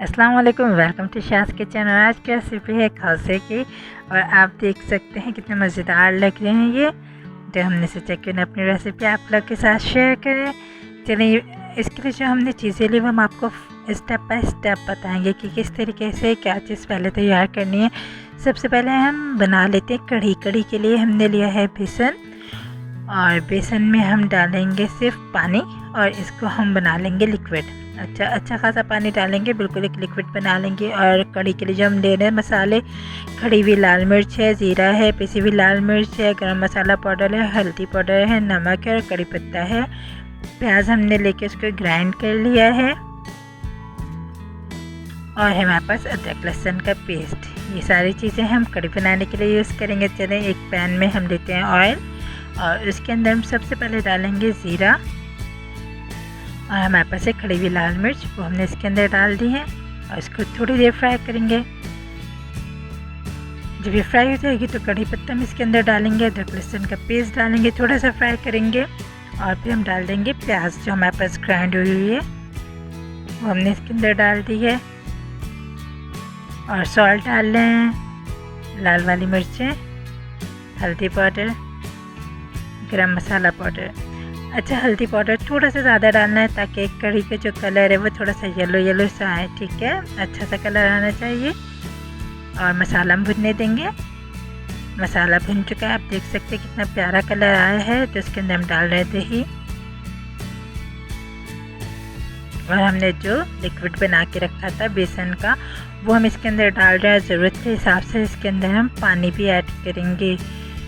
अस्सलाम वालेकुम, welcome to Shaz kitchen. और आज की रेसिपी है खौसे की। और आप देख सकते हैं कितने मज़ेदार लग रहे हैं ये, तो हमने सोचा क्यों ना अपनी रेसिपी आप लोग के साथ शेयर करें। चलिए, इसके लिए जो हमने चीज़ें ली वो हम आपको स्टेप बाय स्टेप बताएंगे कि किस तरीके से क्या चीज़ पहले तैयार करनी है। सबसे पहले हम बना लेते हैं कढ़ी। कढ़ी के लिए हमने लिया है बेसन, और बेसन में हम डालेंगे सिर्फ पानी, और इसको हम बना लेंगे लिक्विड। अच्छा खासा पानी डालेंगे, बिल्कुल एक लिक्विड बना लेंगे। और कढ़ी के लिए जो हम ले रहे हैं मसाले, खड़ी हुई लाल मिर्च है, ज़ीरा है, पिसी हुई लाल मिर्च है, गरम मसाला पाउडर है, हल्दी पाउडर है, नमक है और कड़ी पत्ता है। प्याज हमने लेके उसको ग्राइंड कर लिया है, और हमारे पास अदरक लहसुन का पेस्ट। ये सारी चीज़ें हम कढ़ी बनाने के लिए यूज़ करेंगे। चलें, एक पैन में हम लेते हैं ऑयल, और उसके अंदर हम सबसे पहले डालेंगे ज़ीरा, और हमारे पास है खड़ी हुई लाल मिर्च, वो हमने इसके अंदर डाल दी है, और इसको थोड़ी देर फ्राई करेंगे। जब ये फ्राई हो जाएगी तो कड़ी पत्ता हम इसके अंदर डालेंगे, अदरक लहसुन का पेस्ट डालेंगे, थोड़ा सा फ्राई करेंगे, और फिर हम डाल देंगे प्याज जो हमारे पास ग्राइंड हुई हुई है, वो हमने इसके अंदर डाल दी है। और सॉल्ट डाल रहे हैं, लाल वाली मिर्चें, हल्दी पाउडर, गरम मसाला पाउडर। अच्छा, हल्दी पाउडर थोड़ा सा ज़्यादा डालना है ताकि कढ़ी का जो कलर है वो थोड़ा सा येलो येलो सा आए। ठीक है, अच्छा सा कलर आना चाहिए। और मसाला हम भुनने देंगे। मसाला भुन चुका है, आप देख सकते हैं कितना प्यारा कलर आया है। तो इसके अंदर हम डाल रहे थे दही, और हमने जो लिक्विड बना के रखा था बेसन का, वो हम इसके अंदर डाल रहे हैं। ज़रूरत के हिसाब से इसके अंदर हम पानी भी ऐड करेंगे,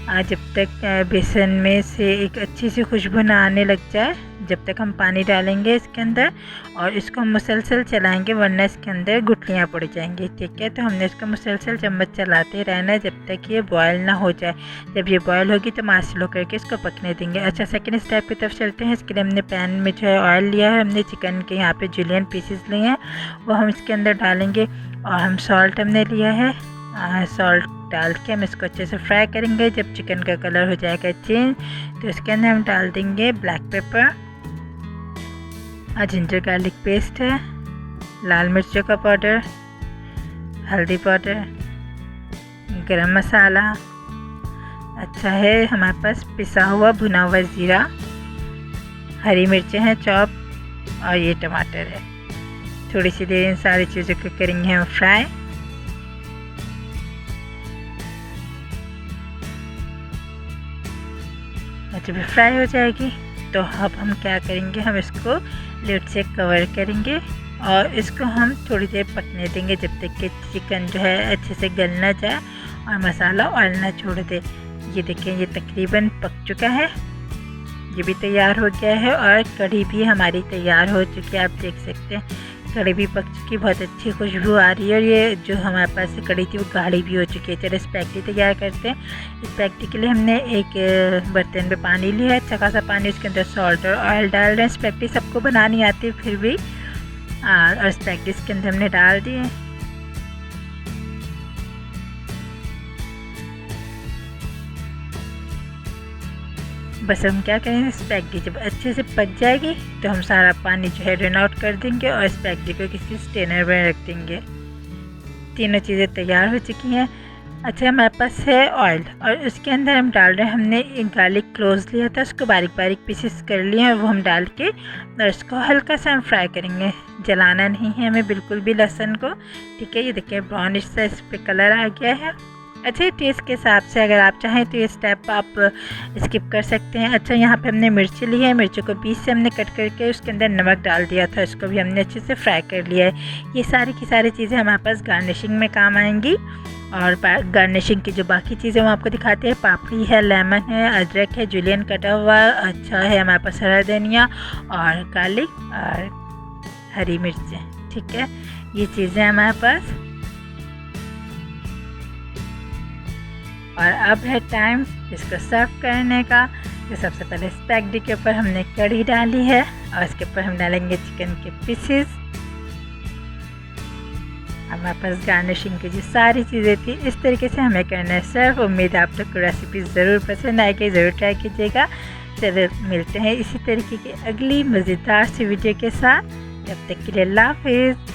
जब तक बेसन में से एक अच्छी सी खुशबू ना आने लग जाए, जब तक हम पानी डालेंगे इसके अंदर, और इसको हम मुसलसल चलाएंगे, वरना इसके अंदर गुठलियाँ पड़ जाएंगी। ठीक है, तो हमने इसको मुसलसल चम्मच चलाते रहना है जब तक ये बॉयल ना हो जाए। जब ये बॉयल होगी तो आंच स्लो करके इसको पकने देंगे। अच्छा, सेकंड स्टेप की तरफ चलते हैं। इसके लिए हमने पैन में जो है ऑयल लिया है, हमने चिकन के यहाँ पे जुलियन पीसेस लिए हैं, वो हम इसके अंदर डालेंगे। और हम सॉल्ट हमने लिया है, सॉल्ट डाल के हम इसको अच्छे से फ्राई करेंगे। जब चिकन का कलर हो जाएगा चेंज, तो इसके अंदर हम डाल देंगे black pepper, ginger garlic paste है, लाल मिर्चों का पाउडर, हल्दी पाउडर, गरम मसाला, अच्छा है हमारे पास पिसा हुआ भुना हुआ ज़ीरा, हरी मिर्चें हैं चॉप, और ये टमाटर है। थोड़ी सी देर इन सारी चीज़ों को करेंगे हम फ्राई। जब फ्राई हो जाएगी तो अब हम क्या करेंगे, हम इसको लिड से कवर करेंगे, और इसको हम थोड़ी देर पकने देंगे जब तक कि चिकन जो है अच्छे से गल ना जाए और मसाला ऑयल ना छोड़ दे। ये देखिए, ये तकरीबन पक चुका है, ये भी तैयार हो गया है, और कढ़ी भी हमारी तैयार हो चुकी है। आप देख सकते हैं कढ़ी भी पक चुकी, बहुत अच्छी खुशबू आ रही है, और ये जो हमारे पास कढ़ी थी वो गाढ़ी भी हो चुकी है। चलो स्पैगेटी तैयार करते हैं। स्पैगेटी के लिए हमने एक बर्तन में पानी लिया है, अच्छा खासा पानी, उसके अंदर सॉल्ट और ऑयल डाल रहे हैं। स्पैगेटी सबको बनानी आती है फिर भी, और स्पैगेटी इसके अंदर हमने डाल दी है। बस हम क्या करेंगे, स्पैगेटी जब अच्छे से पक जाएगी तो हम सारा पानी जो है ड्रेन आउट कर देंगे, और स्पैगेटी को किसी स्टेनर में रख देंगे। तीनों चीज़ें तैयार हो चुकी हैं। अच्छा, हमारे पास है ऑयल, और उसके अंदर हम डाल रहे हैं, हमने एक गार्लिक क्लोव्स लिया था, उसको बारीक बारीक पीसेस कर लिए हैं, वो हम डाल के और इसको हल्का सा हम फ्राई करेंगे। जलाना नहीं है हमें बिल्कुल भी लहसुन को। ठीक है, ये देखिए ब्राउनिश सा इस पर कलर आ गया है। अच्छा, टेस्ट के हिसाब से अगर आप चाहें तो ये स्टेप आप स्किप कर सकते हैं। अच्छा, यहाँ पे हमने मिर्ची ली है, मिर्चों को बीच से हमने कट करके उसके अंदर नमक डाल दिया था, इसको भी हमने अच्छे से फ्राई कर लिया है। ये सारी की सारी चीज़ें हमारे पास गार्निशिंग में काम आएंगी। और गार्निशिंग की जो बाकी चीज़ें वो आपको दिखाते हैं, पापड़ी है, लेमन है, अदरक है, जुलियन कटा हुआ, अच्छा है हमारे पास हरा धनिया और गार्लिक और हरी मिर्चें। ठीक है, ये चीज़ें हमारे पास। और अब है टाइम इसको सर्व करने का। तो सबसे पहले स्पैगेटी के ऊपर हमने कढ़ी डाली है, और इसके ऊपर हम डालेंगे चिकन के पीसेस। हमारे पास गार्निशिंग की जो सारी चीज़ें थी, इस तरीके से हमें करना है सर्व। उम्मीद है आप लोग को रेसिपी ज़रूर पसंद आएगी, ज़रूर ट्राई कीजिएगा। चलो मिलते हैं इसी तरीके की अगली मज़ेदार सी वीडियो के साथ, तब तक के लिए अल्लाह हाफिज़।